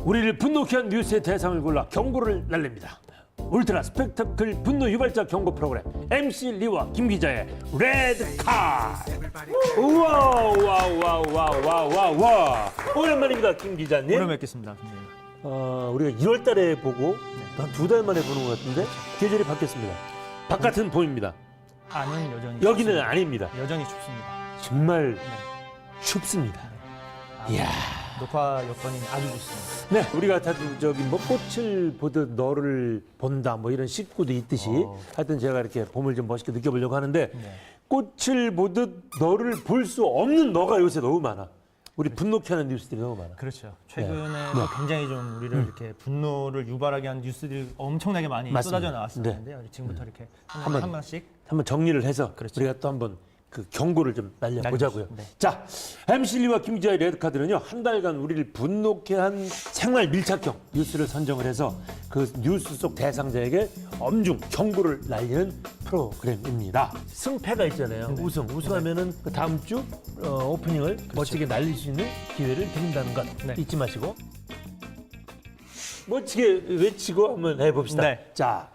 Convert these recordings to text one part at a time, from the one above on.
우리를 분노케 한 뉴스의 대상을 골라 경고를 날립니다. 울트라 스펙터클 분노 유발자 경고 프로그램 MC 리와 김 기자의 레드 카드. 우와. 오랜만입니다, 김 기자님. 오랜만에 뵙겠습니다. 우리가 1월 달에 보고 한 2달 만에 보는 것 같은데 계절이 바뀌었습니다. 바깥은 봄입니다. 안은 여전히 여기는 춥습니다. 아닙니다. 여전히 춥습니다. 정말 네. 춥습니다. 네. 이야. 녹화 여건이 아주 좋습니다. 네, 우리가 다 저기 뭐 꽃을 보듯 너를 본다 뭐 이런 식구도 있듯이 하여튼 제가 이렇게 봄을 좀 멋있게 느껴보려고 하는데 꽃을 보듯 너를 볼 수 없는 너가 요새 너무 많아. 우리 분노케 하는 뉴스들이 너무 많아. 그렇죠. 최근에 굉장히 좀 우리를 이렇게 분노를 유발하게 하는 뉴스들이 엄청나게 많이 맞습니다. 쏟아져 나왔었는데요. 지금부터 이렇게 한 번씩 한번 정리를 해서 그렇죠. 우리가 또 한번 그 경고를 좀 날려보자고요. 네. 자, MC 리와 김 기자의 레드카드는요, 한 달간 우리를 분노케 한 생활 밀착형 뉴스를 선정을 해서 그 뉴스 속 대상자에게 엄중 경고를 날리는 프로그램입니다. 승패가 있잖아요. 우승하면은 그 다음 주 오프닝을 멋지게 날릴 수 있는 기회를 드린다는 것 잊지 마시고 멋지게 외치고 한번 해봅시다. 네. 자,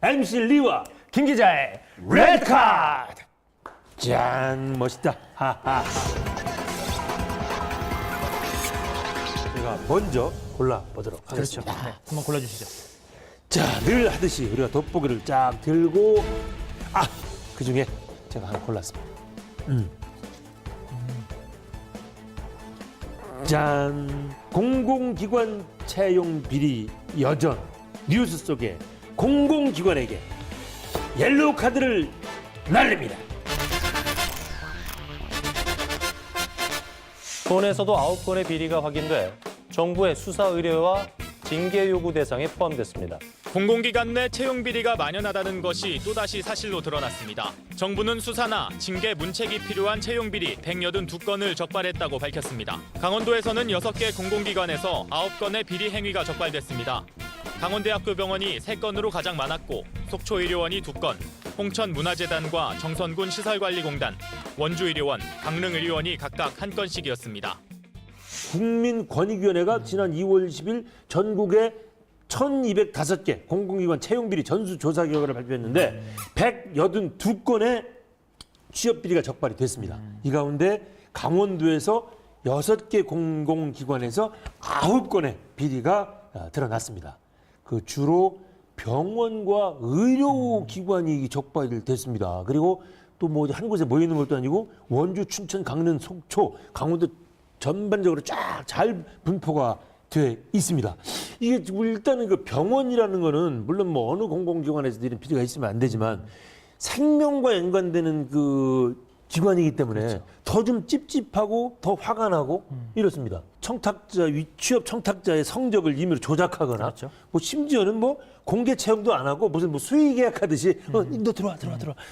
MC 리와 김 기자의 레드카드. 짠, 멋있다. 하하. 제가 먼저 골라보도록 그렇죠. 하겠습니다. 네. 한번 골라주시죠. 자, 늘 하듯이 우리가 돋보기를 쫙 들고 그중에 제가 하나 골랐습니다. 짠, 공공기관 채용 비리 여전. 뉴스 속에 공공기관에게 옐로우 카드를 날립니다. 본에서도 9건의 비리가 확인돼 정부의 수사 의뢰와 징계 요구 대상에 포함됐습니다. 공공기관 내 채용 비리가 만연하다는 것이 또다시 사실로 드러났습니다. 정부는 수사나 징계 문책이 필요한 채용 비리 182건을 적발했다고 밝혔습니다. 강원도에서는 6개 공공기관에서 9건의 비리 행위가 적발됐습니다. 강원대학교 병원이 3건으로 가장 많았고 속초의료원이 2건, 홍천문화재단과 정선군 시설관리공단, 원주의료원, 강릉의료원이 각각 1건씩이었습니다. 국민권익위원회가 지난 2월 20일 전국에 1205개 공공기관 채용비리 전수조사 결과를 발표했는데 182건의 취업비리가 적발이 됐습니다. 이 가운데 강원도에서 6개 공공기관에서 9건의 비리가 드러났습니다. 그 주로 병원과 의료기관이 적발이 됐습니다. 그리고 또 뭐 한 곳에 모여 있는 것도 아니고 원주, 춘천, 강릉, 속초, 강원도 전반적으로 쫙 잘 분포가 돼 있습니다. 이게 일단은 그 병원이라는 거는 물론 뭐 어느 공공기관에서도 이런 비리가 있으면 안 되지만 생명과 연관되는 그 기관이기 때문에 더 좀 찝찝하고 더 화가 나고 이렇습니다. 취업 청탁자의 성적을 임의로 조작하거나 뭐 심지어는 뭐 공개 채용도 안 하고 무슨 뭐 수의 계약하듯이 너 들어와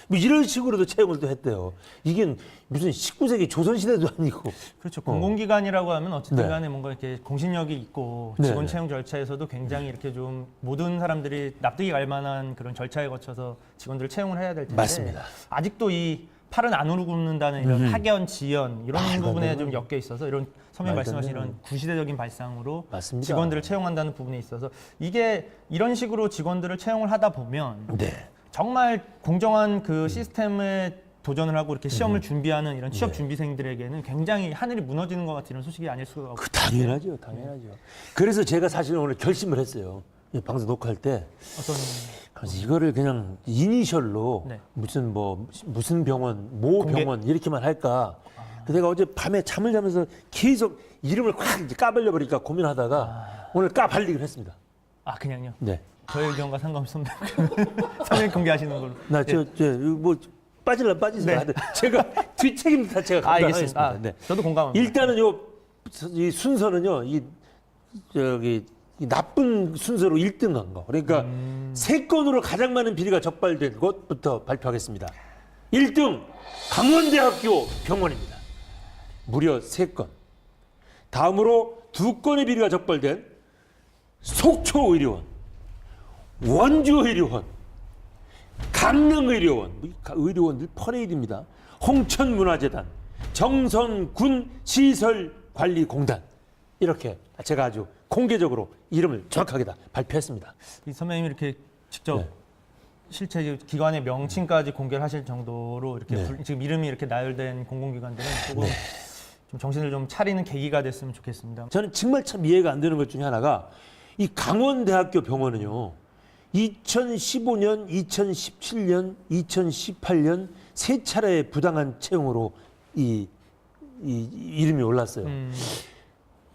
뭐 이런 식으로도 채용을 또 했대요. 이게 무슨 19세기 조선시대도 아니고. 그렇죠. 공공기관이라고 하면 어쨌든 간에 뭔가 이렇게 공신력이 있고 직원 채용 절차에서도 굉장히 이렇게 좀 모든 사람들이 납득이 갈 만한 그런 절차에 거쳐서 직원들을 채용을 해야 될 텐데 맞습니다. 아직도 이 팔은 안으로 굽는다는 이런 학연, 지연 이런 부분에 좀 엮여 있어서 이런 선배님 말씀하신 이런 구시대적인 발상으로 맞습니다. 직원들을 채용한다는 부분에 있어서 이게 이런 식으로 직원들을 채용을 하다 보면 정말 공정한 그 시스템에 도전을 하고 이렇게 시험을 준비하는 이런 취업 준비생들에게는 굉장히 하늘이 무너지는 것 같은 이런 소식이 아닐 수가 없어요. 당연하죠. 그래서 제가 사실 오늘 결심을 했어요. 이 방송 녹화할 때. 그래서 이거를 그냥 이니셜로 무슨 병원, 모 병원 이렇게만 할까. 내가 어제 밤에 잠을 자면서 계속 이름을 확 까발려 버리니까 고민하다가 오늘 까발리기로 했습니다. 아, 그냥요? 네. 저의 의견과 상관없이 선배님 공개하시는 걸로. 뭐 빠지세요. 제가 뒷책임도 다 제가 감당하겠습니다. 저도 공감합니다. 일단은 이 순서는요. 이 나쁜 순서로 1등한 거. 그러니까 3건으로 가장 많은 비리가 적발된 곳부터 발표하겠습니다. 1등 강원대학교 병원입니다. 무려 3건. 다음으로 2건의 비리가 적발된 속초의료원, 원주의료원, 강릉의료원, 의료원들 퍼레이드입니다. 홍천문화재단, 정선군 시설관리공단. 이렇게 제가 아주 공개적으로 이름을 정확하게 다 발표했습니다. 이 선배님이 이렇게 직접 네. 실체 기관의 명칭까지 공개를 하실 정도로 이렇게 네. 지금 이름이 이렇게 나열된 공공기관들은 조금 좀 정신을 좀 차리는 계기가 됐으면 좋겠습니다. 저는 정말 참 이해가 안 되는 것 중에 하나가 이 강원대학교 병원은요. 2015년, 2017년, 2018년 세 차례의 부당한 채용으로 이 이름이 올랐어요.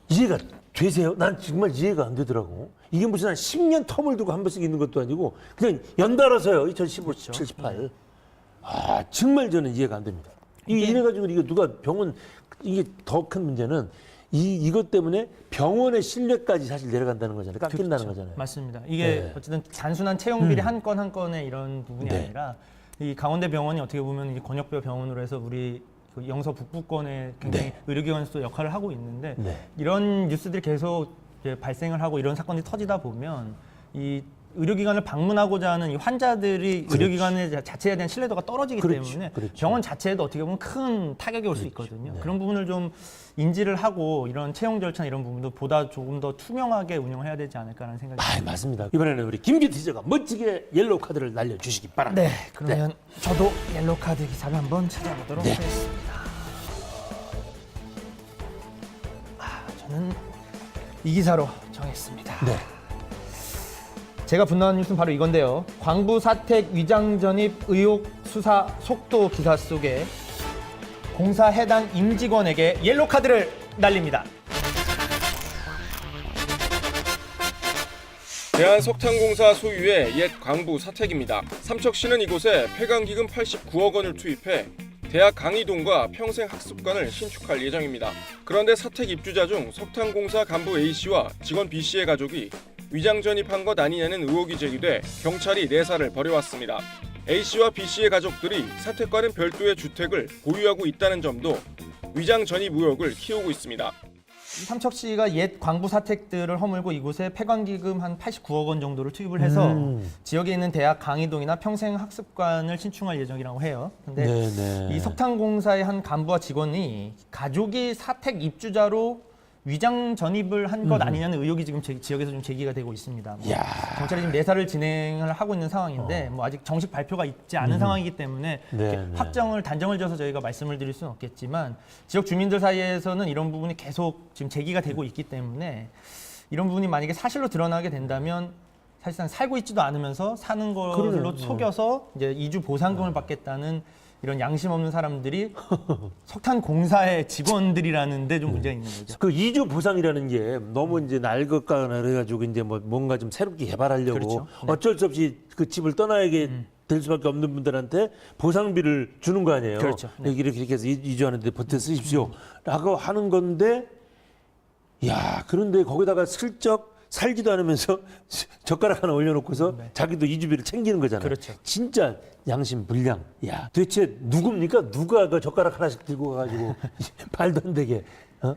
이해가 되세요? 난 정말 이해가 안 되더라고. 이게 무슨 한 10년 텀을 두고 한 번씩 있는 것도 아니고 그냥 연달아서요. 2015, 17, 18. 아 정말 저는 이해가 안 됩니다. 이래가지고 이거 누가 병원 이게 더 큰 문제는 이것 때문에 병원의 신뢰까지 사실 내려간다는 거잖아요. 깎인다는 거잖아요. 맞습니다. 이게 네. 어쨌든 단순한 채용 비리 한 건 한 건의 이런 부분이 네. 아니라 이 강원대 병원이 어떻게 보면 이 권역별 병원으로 해서 우리 그 영서 북부권에 굉장히 네. 의료기관에서도 역할을 하고 있는데 네. 이런 뉴스들이 계속 이제 발생을 하고 이런 사건이 터지다 보면 이 의료기관을 방문하고자 하는 이 환자들이 그렇지. 의료기관의 자체에 대한 신뢰도가 떨어지기 그렇죠. 때문에 그렇죠. 병원 자체에도 어떻게 보면 큰 타격이 올 수 있거든요. 네. 그런 부분을 좀 인지를 하고 이런 채용 절차 이런 부분도 보다 조금 더 투명하게 운영을 해야 되지 않을까라는 생각이 듭니다. 맞습니다. 이번에는 우리 김기 티저가 멋지게 옐로우 카드를 날려주시기 바랍니다. 네, 그러면 저도 옐로우 카드 기사를 한번 찾아보도록 네. 하겠습니다. 저는 이 기사로 정했습니다. 네. 제가 분노한 뉴스는 바로 이건데요. 광부 사택 위장 전입 의혹 수사 속도 기사 속에 공사 해당 임직원에게 옐로우 카드를 날립니다. 대한석탄공사 소유의 옛 광부 사택입니다. 삼척시는 이곳에 폐광기금 89억 원을 투입해 대학 강의동과 평생학습관을 신축할 예정입니다. 그런데 사택 입주자 중 석탄공사 간부 A씨와 직원 B씨의 가족이 위장 전입한 것 아니냐는 의혹이 제기돼 경찰이 내사를 벌여왔습니다. A씨와 B씨의 가족들이 사택과는 별도의 주택을 보유하고 있다는 점도 위장 전입 의혹을 키우고 있습니다. 삼척시가 옛 광부 사택들을 허물고 이곳에 폐광기금 한 89억 원 정도를 투입을 해서 지역에 있는 대학 강의동이나 평생학습관을 신축할 예정이라고 해요. 근데 네네. 이 석탄공사의 한 간부와 직원이 가족이 사택 입주자로 위장 전입을 한 것 아니냐는 의혹이 지금 지역에서 좀 제기가 되고 있습니다. 뭐 야. 경찰이 지금 내사를 진행을 하고 있는 상황인데 뭐 아직 정식 발표가 있지 않은 상황이기 때문에 네, 이렇게 네. 단정을 지어서 저희가 말씀을 드릴 수는 없겠지만 지역 주민들 사이에서는 이런 부분이 계속 지금 제기가 되고 있기 때문에 이런 부분이 만약에 사실로 드러나게 된다면 사실상 살고 있지도 않으면서 사는 걸로 그러네요. 속여서 이제 이주 보상금을 받겠다는 이런 양심 없는 사람들이 석탄공사의 직원들이라는 데 좀 문제가 있는 거죠. 그 이주 보상이라는 게 너무 이제 낡을까나 그래가지고 이제 뭐 뭔가 좀 새롭게 개발하려고 그렇죠. 네. 어쩔 수 없이 그 집을 떠나게 될 수밖에 없는 분들한테 보상비를 주는 거 아니에요. 그렇죠. 네. 이렇게 해서 이주하는데 버텨 쓰십시오라고 하는 건데, 야 그런데 거기다가 슬쩍 살지도 않으면서 젓가락 하나 올려놓고서 자기도 이주비를 챙기는 거잖아요. 그렇죠. 진짜 양심 불량. 야 도대체 누굽니까? 누가 그 젓가락 하나씩 들고 가가지고 말도 안 되게. 어?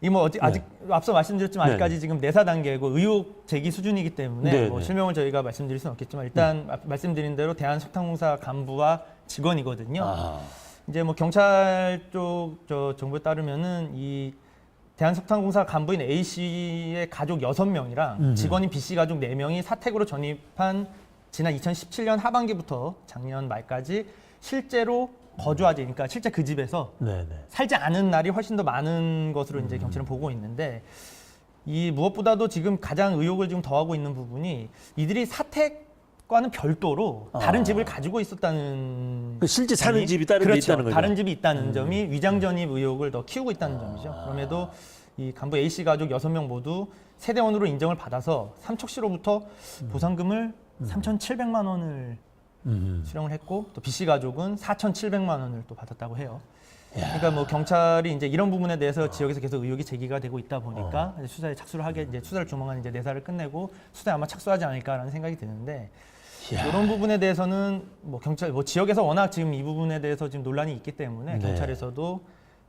이 뭐 아직 앞서 말씀드렸지만 네. 아직까지 지금 내사 단계고 의혹 제기 수준이기 때문에 네, 뭐 네. 실명을 저희가 말씀드릴 수는 없겠지만 일단 말씀드린 대로 대한석탄공사 간부와 직원이거든요. 아. 이제 뭐 경찰 쪽 정보에 따르면은 이 대한석탄공사 간부인 A 씨의 가족 6명이랑 직원인 B 씨 가족 4명이 사택으로 전입한 지난 2017년 하반기부터 작년 말까지 실제로 거주하지, 그러니까 실제 그 집에서 네네. 살지 않은 날이 훨씬 더 많은 것으로 이제 경찰은 보고 있는데 이 무엇보다도 지금 가장 의혹을 지금 더하고 있는 부분이 이들이 사택과는 별도로 다른 집을 가지고 있었다는 그 실제 사는 점이- 집이 다른 데 그렇죠. 있다는 거죠. 다른 집이 있다는 점이 위장 전입 의혹을 더 키우고 있다는 점이죠. 그럼에도 이 간부 A 씨 가족 6명 모두 세대원으로 인정을 받아서 삼척시로부터 보상금을 3,700만 원을 수령을 했고 또 B 씨 가족은 4,700만 원을 또 받았다고 해요. 그러니까 뭐 경찰이 이제 이런 부분에 대해서 지역에서 계속 의혹이 제기가 되고 있다 보니까 이제 수사에 착수를 하게 이제 수사를 조만간 이제 내사를 끝내고 수사에 아마 착수하지 않을까라는 생각이 드는데 이런 부분에 대해서는 뭐 경찰 뭐 지역에서 워낙 지금 이 부분에 대해서 지금 논란이 있기 때문에 네. 경찰에서도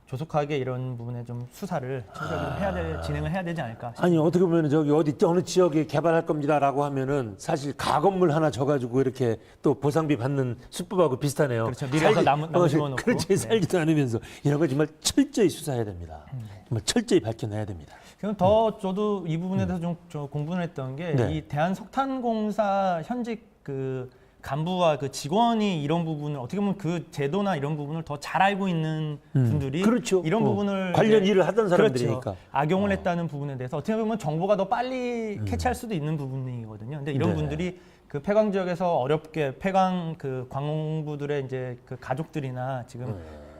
조속하게 이런 부분에 좀 수사를 청구적으로 진행을 해야 되지 않을까 싶습니다. 아니 어떻게 보면 저기 어느 지역에 개발할 겁니다라고 하면은 사실 가건물 하나 져가지고 이렇게 또 보상비 받는 수법하고 비슷하네요. 그렇죠. 밀어서 나무 심어놓고. 그렇지. 네. 살지도 않으면서 이런 거 정말 철저히 수사해야 됩니다. 정말 철저히 밝혀내야 됩니다. 그럼 더 저도 이 부분에 대해서 좀 공부를 했던 게 이 네. 대한석탄공사 현직 그 간부와 그 직원이 이런 부분을 어떻게 보면 그 제도나 이런 부분을 더 잘 알고 있는 분들이 그렇죠. 이런 부분을 관련 이제 일을 하던 사람들이니까. 그렇죠. 악용을 했다는 부분에 대해서 어떻게 보면 정보가 더 빨리 캐치할 수도 있는 부분이거든요. 근데 이런 네. 분들이 그 폐광 지역에서 어렵게 폐광 그 광부들의 이제 그 가족들이나 지금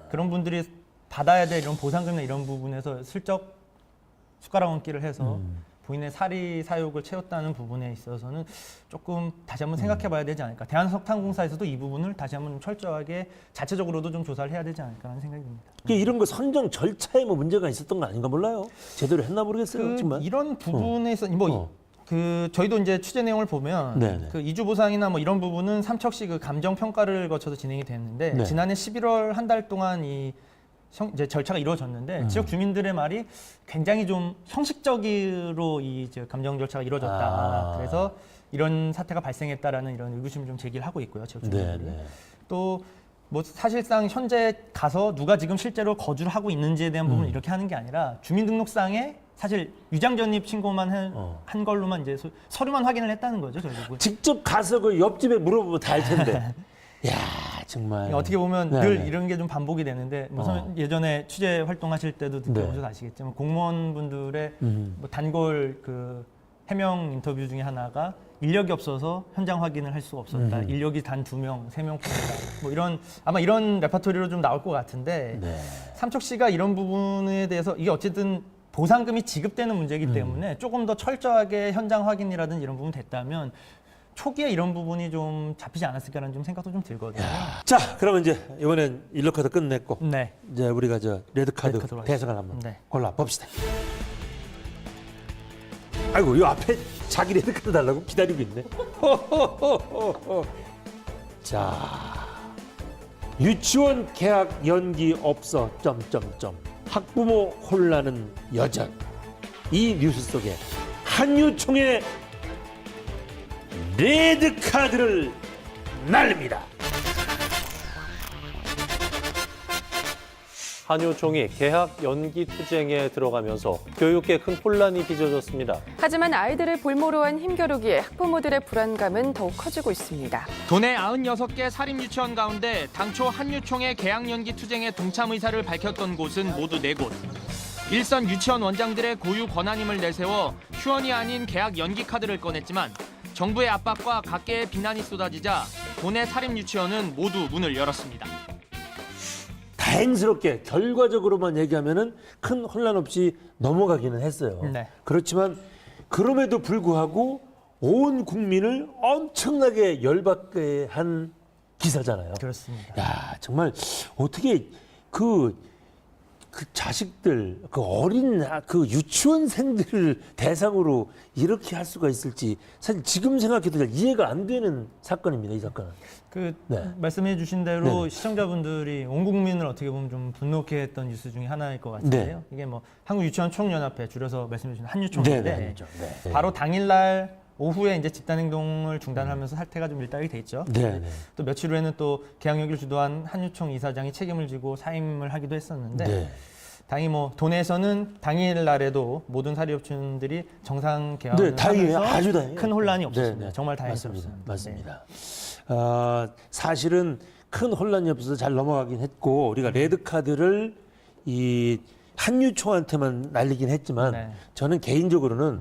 그런 분들이 받아야 될 이런 보상금이나 이런 부분에서 슬쩍 숟가락 얹기를 해서 본인의 사리 사욕을 채웠다는 부분에 있어서는 조금 다시 한번 생각해 봐야 되지 않을까. 대한석탄공사에서도 이 부분을 다시 한번 좀 철저하게 자체적으로도 좀 조사를 해야 되지 않을까라는 생각이 듭니다. 이런 거 선정 절차에 뭐 문제가 있었던 거 아닌가 몰라요. 제대로 했나 모르겠어요. 정말. 이런 부분에서 그 저희도 이제 취재 내용을 보면 네네. 그 이주 보상이나 뭐 이런 부분은 삼척시 그 감정 평가를 거쳐서 진행이 됐는데 네. 지난해 11월 한 달 동안 이제 절차가 이루어졌는데 지역 주민들의 말이 굉장히 좀 형식적으로 이제 감정 절차가 이루어졌다. 그래서 이런 사태가 발생했다라는 이런 의구심을 좀 제기를 하고 있고요. 지역 주민들이. 네. 또 뭐 사실상 현재 가서 누가 지금 실제로 거주를 하고 있는지에 대한 부분을 이렇게 하는 게 아니라 주민등록상에 사실 위장 전입 신고만 한 걸로만 이제 서류만 확인을 했다는 거죠, 결국은. 직접 가서 그 옆집에 물어보면 다 알 텐데. 야 정말. 어떻게 보면 네, 늘 네. 이런 게 좀 반복이 되는데 예전에 취재 활동하실 때도 느껴보셔서 아시겠지만 공무원분들의 뭐 단골 그 해명 인터뷰 중에 하나가 인력이 없어서 현장 확인을 할 수가 없었다. 인력이 단 2명, 3명 뿐이다. 뭐 이런 아마 이런 레퍼토리로 좀 나올 것 같은데 네. 삼척시가 이런 부분에 대해서 이게 어쨌든 보상금이 지급되는 문제이기 때문에 조금 더 철저하게 현장 확인이라든지 이런 부분 됐다면 초기에 이런 부분이 좀 잡히지 않았을까라는 좀 생각도 좀 들거든요. 자, 그러면 이제 이번엔 일러 카드 끝냈고 네. 이제 우리가 저 레드 카드 레드 카드로 대상을 한번 네. 골라 봅시다. 아이고, 이 앞에 자기 레드 카드 달라고 기다리고 있네. 자, 유치원 개학 연기 없어. 학부모 혼란은 여전. 이 뉴스 속에 한유총의 레드 카드를 날립니다. 한유총이 개학 연기 투쟁에 들어가면서 교육계 큰 혼란이 빚어졌습니다. 하지만 아이들을 볼모로 한 힘겨루기에 학부모들의 불안감은 더욱 커지고 있습니다. 도내 96개 사립유치원 가운데 당초 한유총의 개학 연기 투쟁에 동참 의사를 밝혔던 곳은 모두 4곳. 일선 유치원 원장들의 고유 권한임을 내세워 휴원이 아닌 개학 연기 카드를 꺼냈지만 정부의 압박과 각계의 비난이 쏟아지자 도내 사립유치원은 모두 문을 열었습니다. 다행스럽게 결과적으로만 얘기하면은 큰 혼란 없이 넘어가기는 했어요. 네. 그렇지만 그럼에도 불구하고 온 국민을 엄청나게 열받게 한 기사잖아요. 그렇습니다. 야, 정말 어떻게 그 자식들, 그 어린 그 유치원생들을 대상으로 이렇게 할 수가 있을지 사실 지금 생각해도 잘 이해가 안 되는 사건입니다. 이 사건은. 네. 말씀해 주신 대로 네. 시청자분들이 온 국민을 어떻게 보면 좀 분노케 했던 뉴스 중에 하나일 것 같은데요. 네. 이게 뭐 한국유치원총연합회 줄여서 말씀해 주신 한유총인데 네. 바로 당일날 오후에 이제 집단행동을 중단하면서 사태가 좀 일단이 돼 있죠. 네. 또 며칠 후에는 또 개학연기를 주도한 한유총 이사장이 책임을 지고 사임을 하기도 했었는데 네. 다행히 뭐 도내에서는 당일날에도 모든 사립유치원들이 정상 개학을 네, 다행이에요. 하면서 아주 다행이에요. 큰 혼란이 없었습니다. 네. 정말 다행이었습니다. 맞습니다. 사실은 큰 혼란이 없어서 잘 넘어가긴 했고 우리가 레드 카드를 이 한유총한테만 날리긴 했지만 네. 저는 개인적으로는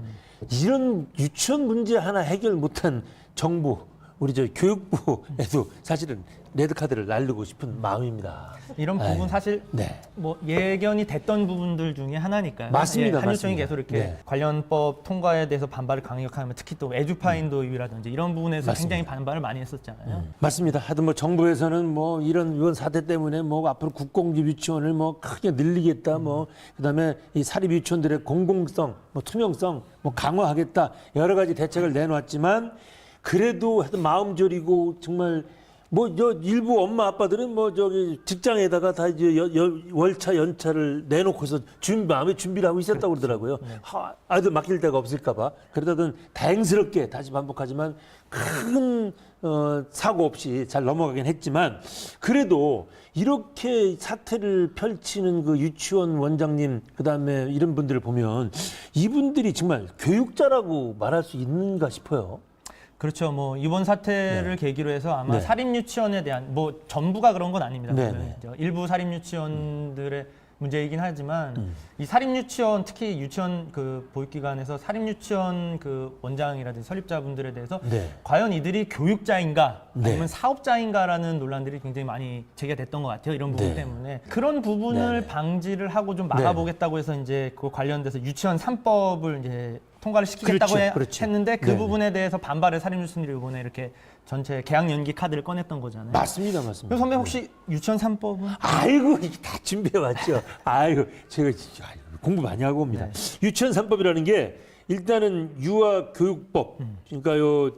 이런 유치원 문제 하나 해결 못한 정부 우리 저 교육부에도 사실은 레드 카드를 날리고 싶은 마음입니다. 이런 부분 아유, 사실 네. 뭐 예견이 됐던 부분들 중에 하나니까요. 맞습니다, 한유총이 맞습니다. 계속 이렇게 네. 관련법 통과에 대해서 반발을 강력하면 특히 또 에듀파인도위라든지 이런 부분에서 맞습니다. 굉장히 반발을 많이 했었잖아요. 맞습니다. 하여튼 뭐 정부에서는 뭐 이런 사태 때문에 뭐 앞으로 국공립 유치원을 뭐 크게 늘리겠다, 뭐 그다음에 이 사립 유치원들의 공공성, 뭐 투명성, 뭐 강화하겠다 여러 가지 대책을 내놓았지만 그래도 하여튼 마음 졸이고 정말 뭐 저 일부 엄마 아빠들은 뭐 저기 직장에다가 다 이제 월차 연차를 내놓고서 마음에 준비를 하고 있었다고 그러더라고요. 아이들 맡길 데가 없을까봐. 그러다든 다행스럽게 다시 반복하지만 큰 사고 없이 잘 넘어가긴 했지만 그래도 이렇게 사태를 펼치는 그 유치원 원장님 그다음에 이런 분들을 보면 이분들이 정말 교육자라고 말할 수 있는가 싶어요. 그렇죠. 뭐 이번 사태를 계기로 해서 아마 네. 사립 유치원에 대한 뭐 전부가 그런 건 아닙니다. 네, 물론 네. 일부 사립 유치원들의 문제이긴 하지만 이 사립 유치원 특히 유치원 그 보육기관에서 사립 유치원 그 원장이라든지 설립자분들에 대해서 네. 과연 이들이 교육자인가 네. 아니면 사업자인가라는 논란들이 굉장히 많이 제기됐던 것 같아요. 이런 부분 네. 때문에 그런 부분을 네. 방지를 하고 좀 막아보겠다고 해서 이제 그 관련돼서 유치원 3법을 이제 통과를 시키겠다고 그렇죠, 그렇죠. 했는데 그 네네. 부분에 대해서 반발을 사립 유치원들이 이번에 이렇게 전체 개학 연기 카드를 꺼냈던 거잖아요. 맞습니다. 그럼 선배 혹시 유치원 3법은? 아이고 이게 다 준비해 왔죠. 아이고 제가 진짜 공부 많이 하고 옵니다. 유치원 3법이라는 게 일단은 유아교육법 그러니까 요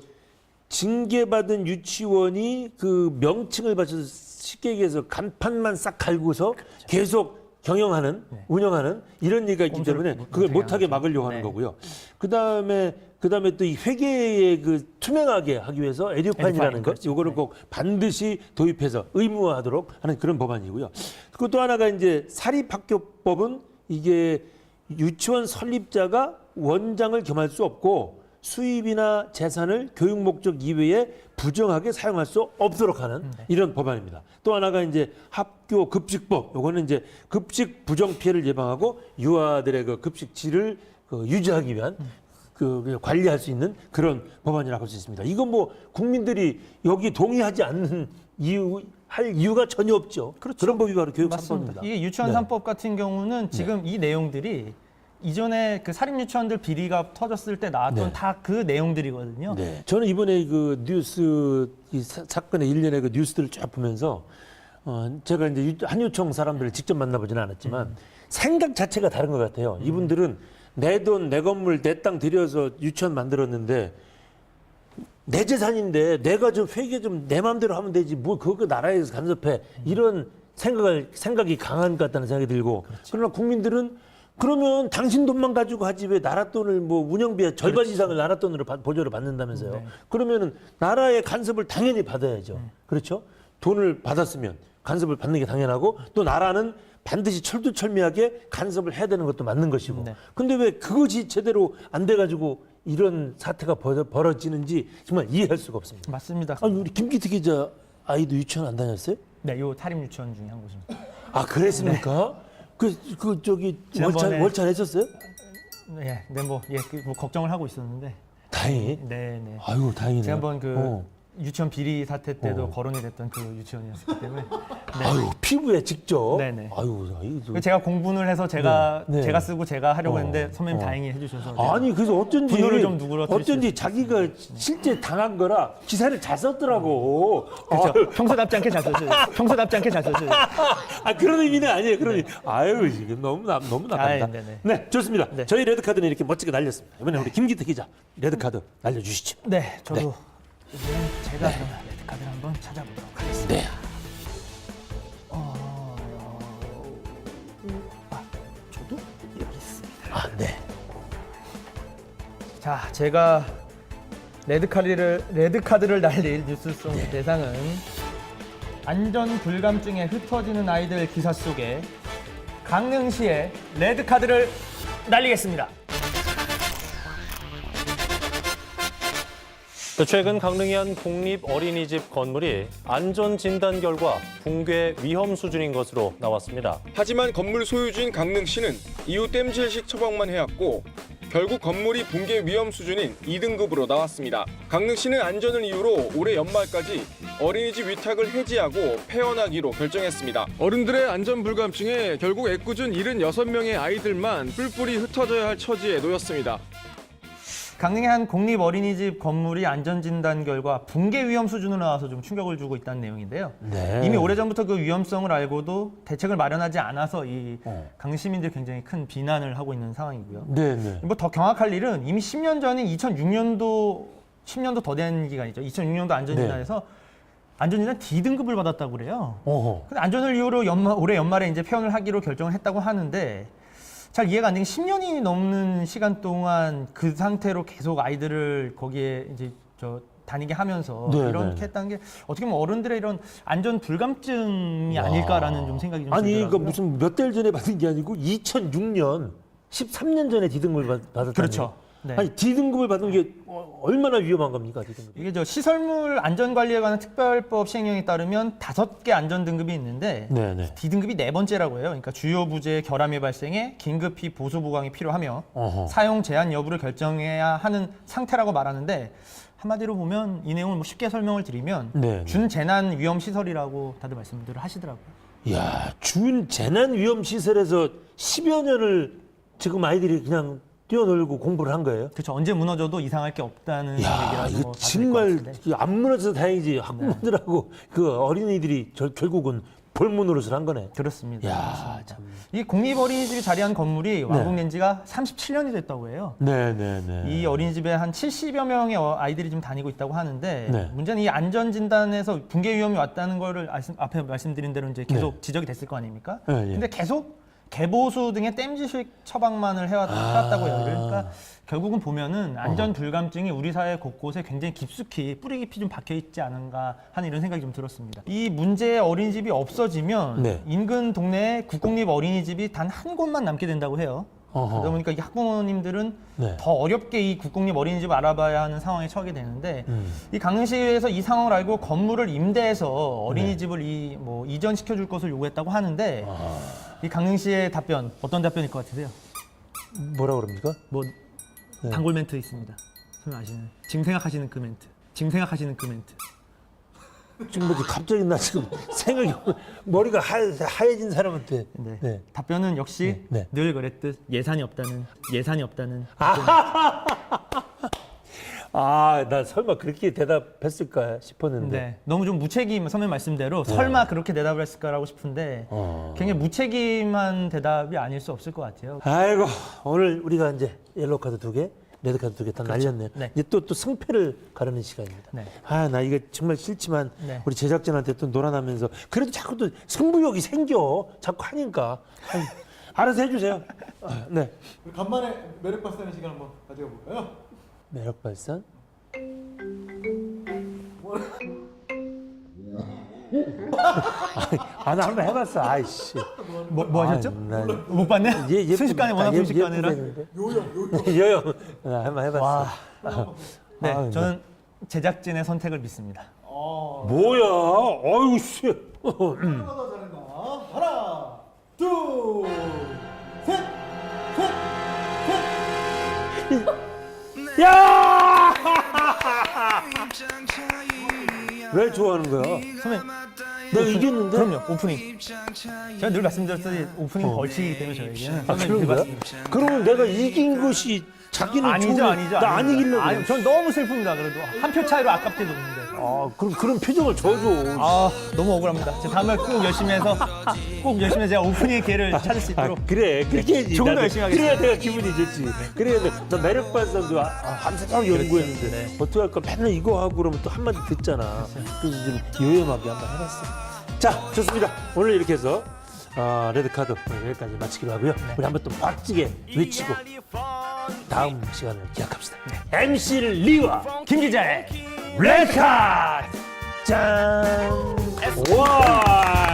징계받은 유치원이 그 명칭을 받쳐서 쉽게 얘기해서 간판만 싹 갈고서 계속 경영하는 운영하는 이런 얘기가 있기 때문에 그걸 못하게 막으려고 하는 거고요. 그다음에 또 이 회계에 그 투명하게 하기 위해서 에듀파인이라는 것, 요거를 꼭 반드시 도입해서 의무화하도록 하는 그런 법안이고요. 그리고 또 하나가 이제 사립학교법은 이게 유치원 설립자가 원장을 겸할 수 없고 수입이나 재산을 교육 목적 이외에 부정하게 사용할 수 없도록 하는 이런 법안입니다. 또 하나가 이제 학교 급식법, 요거는 이제 급식 부정 피해를 예방하고 유아들의 그 급식 질을 유지하기 위한 그 관리할 수 있는 그런 법안이라고 할 수 있습니다. 이건 뭐 국민들이 여기 동의하지 않는 할 이유가 전혀 없죠. 그런 법이 바로 교육 3법입니다. 이게 유치원 3법 같은 경우는 지금 이 내용들이 이전에 그 사립 유치원들 비리가 터졌을 때 나왔던 다 그 내용들이거든요. 네. 저는 이번에 그 뉴스 이 사건의 일련의 그 뉴스들을 쫙 보면서 제가 이제 한유총 사람들을 직접 만나보지는 않았지만 생각 자체가 다른 것 같아요. 이분들은 내 돈, 내 건물, 내 땅 들여서 유치원 만들었는데 내 재산인데 내가 좀 회계 좀 내 마음대로 하면 되지 뭐 그거 나라에서 간섭해 이런 생각이 강한 것 같다는 생각이 들고 그러나 국민들은 그러면 당신 돈만 가지고 하지 왜 나라 돈을 뭐 운영비 절반 이상을 나라 돈으로 보조를 받는다면서요. 그러면은 나라의 간섭을 당연히 받아야죠. 그렇죠? 돈을 받았으면 간섭을 받는 게 당연하고 또 나라는 반드시 철두철미하게 간섭을 해야 되는 것도 맞는 것이고. 근데 왜 그것이 제대로 안 돼가지고 이런 사태가 벌어지는지 정말 이해할 수가 없습니다. 맞습니다. 아니 우리 김기태 기자 아이도 유치원 안 다녔어요? 네, 요 사립 유치원 중에 한 곳입니다. 아 그랬습니까? 그 저기 지난번에- 월차 냈었어요? 네, 뭐 걱정을 하고 있었는데. 다행히. 네. 아유 다행이네요. 지난번 그 어. 유치원 비리 사태 때도 거론이 됐던 그 유치원이었기 때문에 아유 피부에 직접. 네네. 아유 이거. 제가 공분을 해서 제가 네. 제가 쓰고 제가 하려고 했는데 선배님 어. 다행히 해주셔서 아니 그래서 어쩐지 분노를 좀 누그러뜨릴 수 어쩐지 자기가 실제 당한 거라 기사를 잘 썼더라고. 그렇죠. 평소답지 않게 잘 썼죠. 평소답지 않게 잘 썼죠. 아 그런 의미는 아니에요. 그런 의미. 아유 지금 너무 나쁩니다. 아이, 네네. 네 좋습니다. 네. 저희 레드 카드는 이렇게 멋지게 날렸습니다. 이번에 우리 김기태 기자 레드 카드 날려주시죠. 네, 저도 이제는 제가 그러면 레드카드를 한번 찾아보도록 하겠습니다. 네. 저도 여기 있습니다. 아 네. 자, 제가 레드카드를 날릴 뉴스 속 대상은 안전 불감증에 흩어지는 아이들 기사 속에 강릉시의 레드카드를 날리겠습니다. 최근 강릉의 한 공립 어린이집 건물이 안전 진단 결과 붕괴 위험 수준인 것으로 나왔습니다. 하지만 건물 소유주인 강릉시는 이후 땜질식 처방만 해왔고 결국 건물이 붕괴 위험 수준인 2등급으로 나왔습니다. 강릉시는 안전을 이유로 올해 연말까지 어린이집 위탁을 해지하고 폐원하기로 결정했습니다. 어른들의 안전 불감증에 결국 애꿎은 76명의 아이들만 뿔뿔이 흩어져야 할 처지에 놓였습니다. 강릉의 한 공립 어린이집 건물이 안전진단 결과 붕괴 위험 수준으로 나와서 좀 충격을 주고 있다는 내용인데요. 네. 이미 오래전부터 그 위험성을 알고도 대책을 마련하지 않아서 이 강릉 시민들이 굉장히 큰 비난을 하고 있는 상황이고요. 네네. 뭐 더 경악할 일은 이미 10년 전인 2006년도 10년도 더 된 기간이죠. 2006년도 안전진단에서 안전진단 D등급을 받았다고 그래요. 어허. 근데 안전을 이유로 올해 연말에 이제 폐원을 하기로 결정을 했다고 하는데 잘 이해가 안 되는 게 10년이 넘는 시간 동안 그 상태로 계속 아이들을 거기에 이제 다니게 하면서 네, 이렇게 네. 했다는 게 어떻게 보면 어른들의 이런 안전 불감증이 아닐까라는 좀 생각이 좀 아니 들더라고요. 그러니까 무슨 몇 달 전에 받은 게 아니고 2006년 13년 전에 D등급을 받았다는 그렇죠. 네. 아니 D등급을 받은 게 얼마나 위험한 겁니까? D등급. 이게 시설물 안전관리에 관한 특별법 시행령에 따르면 5개 안전등급이 있는데 네네. D등급이 4번째라고 해요. 그러니까 주요 부재 결함의 발생에 긴급히 보수 보강이 필요하며 어허. 사용 제한 여부를 결정해야 하는 상태라고 말하는데 한마디로 보면 이 내용을 뭐 쉽게 설명을 드리면 네. 준재난 위험 시설이라고 다들 말씀들을 하시더라고요. 야, 준 재난 위험 시설에서 10여 년을 지금 아이들이 그냥 뛰어놀고 공부를 한 거예요? 그렇죠. 언제 무너져도 이상할 게 없다는 야, 얘기라고 이거 봐도 될것 정말 같은데. 안 무너져서 다행이지. 학부모들하고 그 어린이들이 결국은 볼문으로서 한 거네. 그렇습니다. 야, 참. 이 국립어린이집이 자리한 건물이 완공된 지가 37년이 됐다고 해요. 네네네. 이 어린이집에 한 70여 명의 아이들이 좀 다니고 있다고 하는데 네. 문제는 문제는 이 안전진단에서 붕괴 위험이 왔다는 거를 앞에 말씀드린 대로 이제 계속 지적이 됐을 거 아닙니까? 네, 예. 근데 계속 개보수 등의 땜질식 처방만을 해왔다고 해요. 그러니까 결국은 보면은 안전 불감증이 우리 사회 곳곳에 굉장히 깊숙이 뿌리 깊이 좀 박혀 있지 않은가 하는 이런 생각이 좀 들었습니다. 이 문제의 어린이집이 없어지면 네. 인근 동네에 국공립 어린이집이 단 한 곳만 남게 된다고 해요. 어허. 그러다 보니까 이 학부모님들은 네. 더 어렵게 이 국공립 어린이집을 알아봐야 하는 상황에 처하게 되는데 음. 이 강릉시에서 이 상황을 알고 건물을 임대해서 어린이집을 네. 이전시켜 줄 것을 요구했다고 하는데 아. 이 강릉시의 답변 어떤 답변일 것 같으세요? 뭐라 그럽니까? 뭐 네. 단골 멘트 있습니다. 선생님 아시는 지금 생각하시는 그 멘트. 지금 생각하시는 그 멘트. 지금 뭐지 갑자기 나 지금 생각이 머리가 하얘진 사람한테. 네. 네. 답변은 역시 네, 네. 늘 그랬듯 예산이 없다는. 아, 나 설마 그렇게 대답했을까 싶었는데. 네. 너무 좀 무책임, 선배님 말씀대로 설마 그렇게 대답을 했을까라고 싶은데 굉장히 무책임한 대답이 아닐 수 없을 것 같아요. 아이고, 오늘 우리가 이제 옐로우 카드 2개, 레드 카드 2개 다 날렸네요. 네. 이제 또 승패를 가르는 시간입니다. 네. 아, 나 이게 정말 싫지만 네. 우리 제작진한테 또 놀아나면서 그래도 자꾸 또 승부욕이 생겨. 자꾸 하니까. 아니, 알아서 해주세요. 네. 간만에 매력 발산의 시간 한번 가져가 볼까요? 매력 발산. 아, 나 한번 해봤어. 아이씨. 뭐 하셨죠? 나 못 봤네? 순식간에 워낙 순식간이라. 요요. 나 한번 해봤어. 와. 네, 아, 저는 제작진의 선택을 믿습니다. 뭐야? 어이구 씨. 하나 잘한다. 하나, 둘, 셋. 야! 왜 좋아하는 거야? 선배님, 내가 이겼는데? 그럼요, 오프닝. 제가 늘 말씀드렸듯이 오프닝 벌칙이기 때문에 저에게는. 아, 선배님 그런 거야? 들어봤습니다. 그러면 내가 이긴 것이 자기는 아니죠. 나 안 이기려고. 아니, 전 너무 슬픕니다. 그래도 한 표 차이로 아깝게 졌는데. 아, 그런 표정을 줘줘. 아, 너무 억울합니다. 제가 다음에 꼭 열심히 해서 제가 오프닝의 기회를 찾을 수 있도록. 그래, 그렇게 해야지. 조금 더 나도. 열심히 하겠습니다. 그래야 내가 기분이 좋지. 그래야 나 매력 발산도 밤새도록 연구했는데 네. 어떻게 할까? 맨날 이거 하고 그러면 또 한마디 듣잖아. 그래서 좀 요염하게 한번 해봤어. 자, 좋습니다. 오늘 이렇게 해서 레드 카드 오늘 여기까지 마치기로 하고요. 우리 한번 또 멋지게 외치고 다음 시간을 기약합시다. MC를 리와 김 기자의 레드 카드 짠! 와!